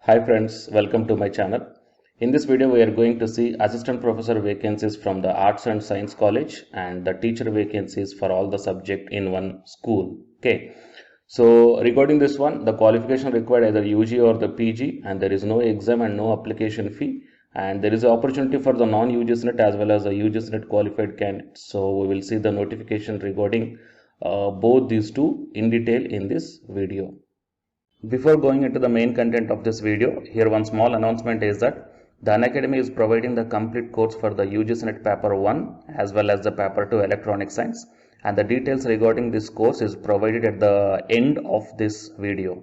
Hi friends, welcome to my channel. In this video, we are going to see assistant professor vacancies from the Arts and Science College and the teacher vacancies for all the subject in one school. Okay. So regarding this one, the qualification required either UG or the PG, and there is no exam and no application fee. And there is an opportunity for the non-UGSNet as well as the UGSNet qualified candidates. So we will see the notification regarding both these two in detail in this video. Before going into the main content of this video, here one small announcement is that the Unacademy is providing the complete course for the UGSNet Paper 1 as well as the Paper 2 Electronic Science, and the details regarding this course is provided at the end of this video.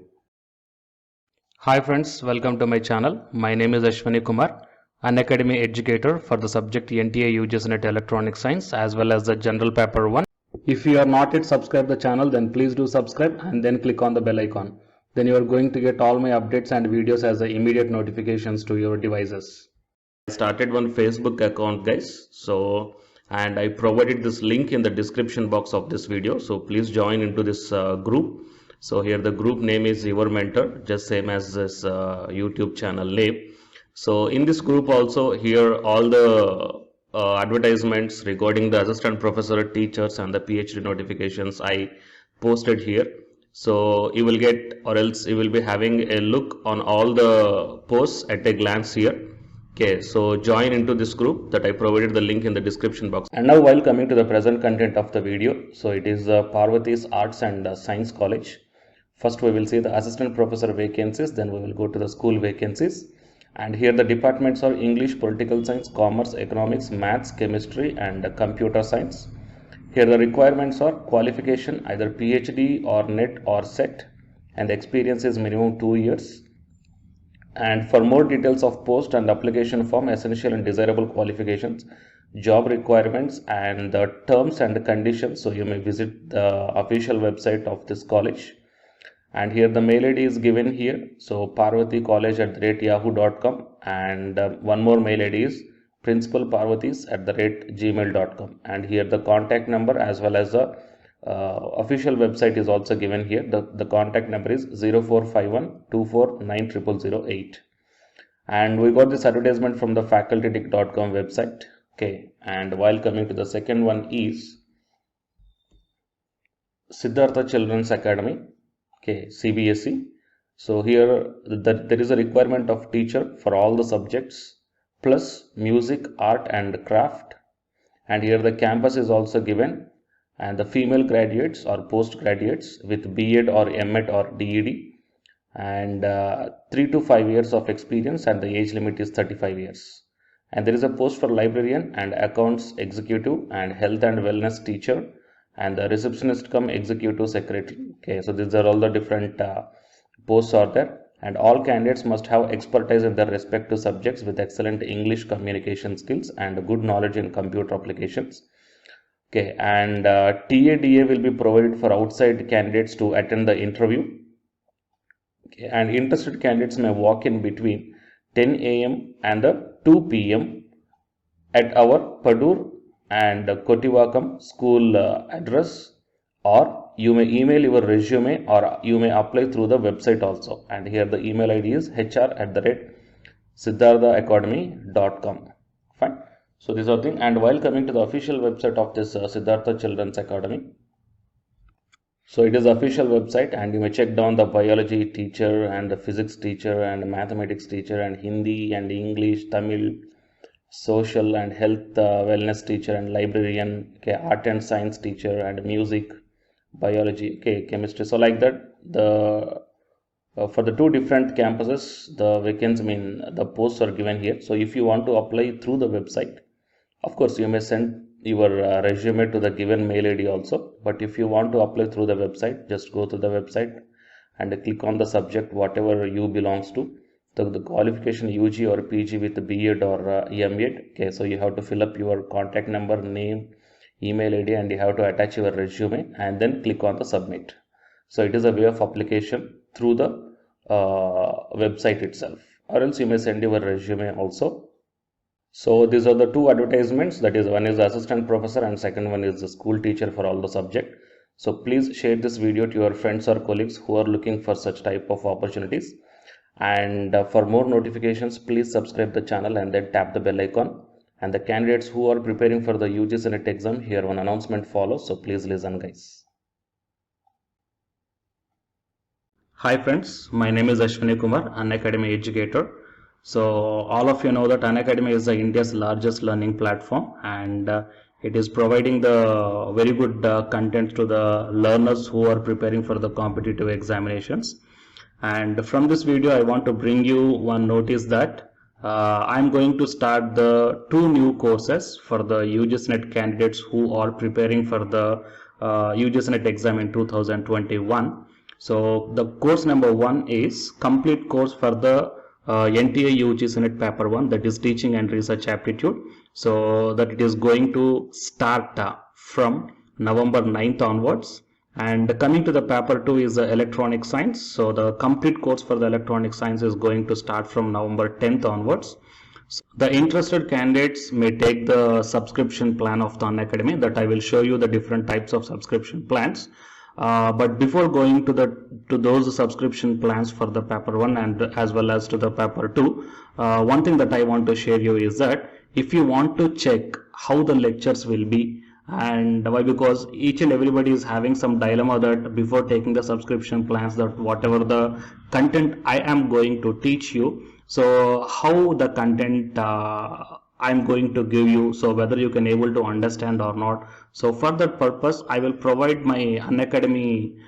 Hi friends, welcome to my channel. My name is Ashwani Kumar, Unacademy educator for the subject NTA UGSNet Electronic Science as well as the General Paper 1. If you are not yet subscribed the channel, then please do subscribe and then click on the bell icon. Then you are going to get all my updates and videos as the immediate notifications to your devices. I started one Facebook account, guys. And I provided this link in the description box of this video. So please join into this group. So here the group name is Your Mentor, just same as this YouTube channel name. So in this group also, here all the advertisements regarding the assistant professor, teachers and the PhD notifications I posted here. So you will get, or else you will be having a look on all the posts at a glance here. Okay, so join into this group that I provided the link in the description box. And now while coming to the present content of the video, so it is Parvati's Arts and Science College. First we will see the assistant professor vacancies, then we will go to the school vacancies. And here the departments are English, Political Science, Commerce, Economics, Maths, Chemistry and Computer Science. Here the requirements are qualification either PhD or NET or SET, and the experience is minimum 2 years. And for more details of post and application form, essential and desirable qualifications, job requirements and the terms and conditions, so you may visit the official website of this college. And here the mail ID is given here, so parvaticollege@yahoo.com, and one more mail ID is principalparvatis@gmail.com, and here the contact number as well as the official website is also given here. The contact number is 0451249008, and we got this advertisement from the facultydict.com website. Okay, and while coming to the second one is Siddhartha Children's Academy. Okay, CBSE. So here there is a requirement of teacher for all the subjects plus music, art and craft, and here the campus is also given, and the female graduates or postgraduates with B.Ed or M.Ed or D.Ed, and 3 to 5 years of experience, and the age limit is 35 years. And there is a post for librarian and accounts executive and health and wellness teacher and the receptionist come executive secretary. Okay, so these are all the different posts are there, and all candidates must have expertise in their respective subjects with excellent English communication skills and good knowledge in computer applications. Okay, and TADA will be provided for outside candidates to attend the interview. Okay, and interested candidates may walk in between 10 a.m. and 2 p.m. at our Padur and Kotivakam school address, or you may email your resume, or you may apply through the website also. And here the email ID is hr@siddharthaacademy.com. Fine. So these are things. And while coming to the official website of this Siddhartha Children's Academy, so it is official website, and you may check down the biology teacher and the physics teacher and mathematics teacher and Hindi and English, Tamil, social and health wellness teacher and librarian, okay, art and science teacher and music, biology, okay, chemistry. So like that, the for the two different campuses, the vacancies, the posts are given here. So if you want to apply through the website, of course you may send your resume to the given mail ID also. But if you want to apply through the website, just go to the website and click on the subject whatever you belongs to. The qualification UG or PG with B.Ed or M.Ed. Okay, so you have to fill up your contact number, name, email ID, and you have to attach your resume and then click on the submit. So it is a way of application through the website itself, or else you may send your resume also. So these are the two advertisements, that is, one is the assistant professor and second one is the school teacher for all the subject. So please share this video to your friends or colleagues who are looking for such type of opportunities. And for more notifications, please subscribe the channel and then tap the bell icon. And the candidates who are preparing for the UGC NET exam, here one announcement follows, so please listen guys. Hi friends, my name is Ashwini Kumar, Unacademy educator. So all of you know that Unacademy is India's largest learning platform, and it is providing the very good content to the learners who are preparing for the competitive examinations. And from this video I want to bring you one notice that I'm going to start the 2 new courses for the UGC NET candidates who are preparing for the UGC NET exam in 2021. So the course number 1 is complete course for the NTA UGC NET paper 1, that is teaching and research aptitude. So that it is going to start from November 9th onwards. And coming to the paper 2 is electronic science. So the complete course for the electronic science is going to start from November 10th onwards. So the interested candidates may take the subscription plan of the Unacademy, that I will show you the different types of subscription plans. But before going to those subscription plans for the paper 1 and as well as to the paper 2, one thing that I want to share you is that if you want to check how the lectures will be, and why, because each and everybody is having some dilemma that before taking the subscription plans, that whatever the content I am going to teach you, so how the content I'm going to give you, so whether you can able to understand or not. So for that purpose I will provide my Unacademy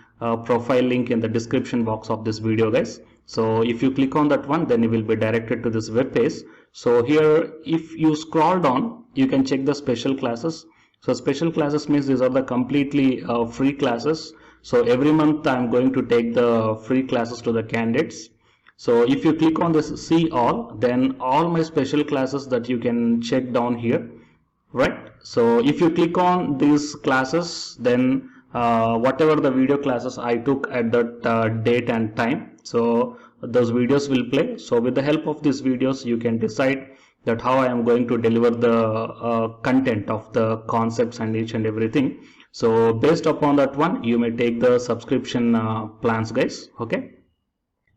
profile link in the description box of this video guys. So if you click on that one, then you will be directed to this web page. So here if you scroll down, you can check the special classes. So special classes means these are the completely free classes. So every month I am going to take the free classes to the candidates. So if you click on this see all, then all my special classes that you can check down here, right? So if you click on these classes, then whatever the video classes I took at that date and time, so those videos will play. So with the help of these videos you can decide that how I am going to deliver the content of the concepts and each and everything. So based upon that one, you may take the subscription plans guys, okay?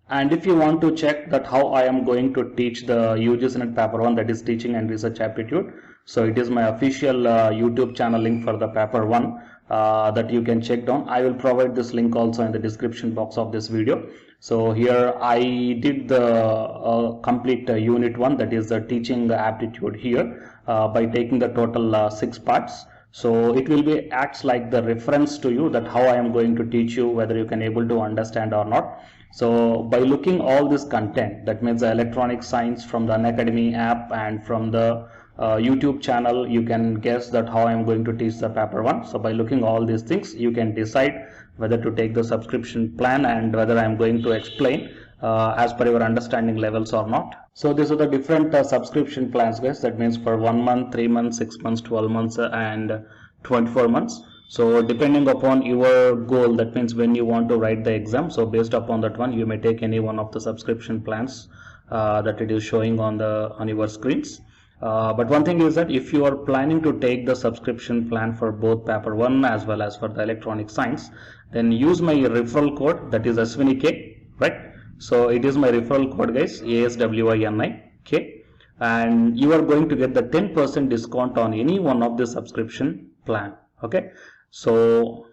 And if you want to check that how I am going to teach the UGC NET paper 1, that is teaching and research aptitude, so it is my official YouTube channel link for the paper 1 that you can check down. I will provide this link also in the description box of this video. So here I did the complete unit 1, that is the teaching aptitude here by taking the total 6 parts. So it will be acts like the reference to you that how I am going to teach you, whether you can able to understand or not. So by looking all this content, that means the electronic science from the Unacademy app and from the YouTube channel, you can guess that how I am going to teach the paper 1. So by looking all these things, you can decide whether to take the subscription plan and whether I am going to explain as per your understanding levels or not. So these are the different subscription plans guys. That means for 1 month, 3 months, 6 months, 12 months and 24 months. So depending upon your goal, that means when you want to write the exam, so based upon that one, you may take any one of the subscription plans that it is showing on your screens. But one thing is that if you are planning to take the subscription plan for both paper 1 as well as for the electronic science, then use my referral code, that is ASWINIK, right? So it is my referral code guys, ASWINIK, and you are going to get the 10% discount on any one of the subscription plan, okay? So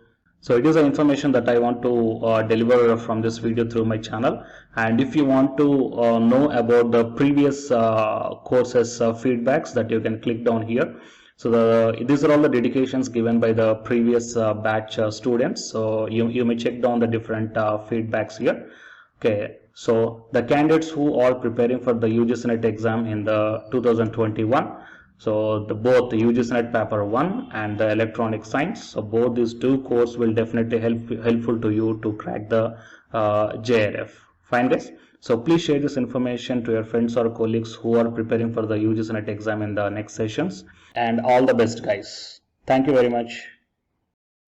it is the information that I want to deliver from this video through my channel. And if you want to know about the previous courses feedbacks, that you can click down here. So these are all the dedications given by the previous batch students. So you may check down the different feedbacks here. Okay, so the candidates who are preparing for the UGC NET exam in the 2021, so both the UGC NET paper 1 and the electronic science, so both these 2 courses will definitely helpful to you to crack the JRF. Fine guys. So please share this information to your friends or colleagues who are preparing for the UGC NET exam in the next sessions. And all the best guys. Thank you very much.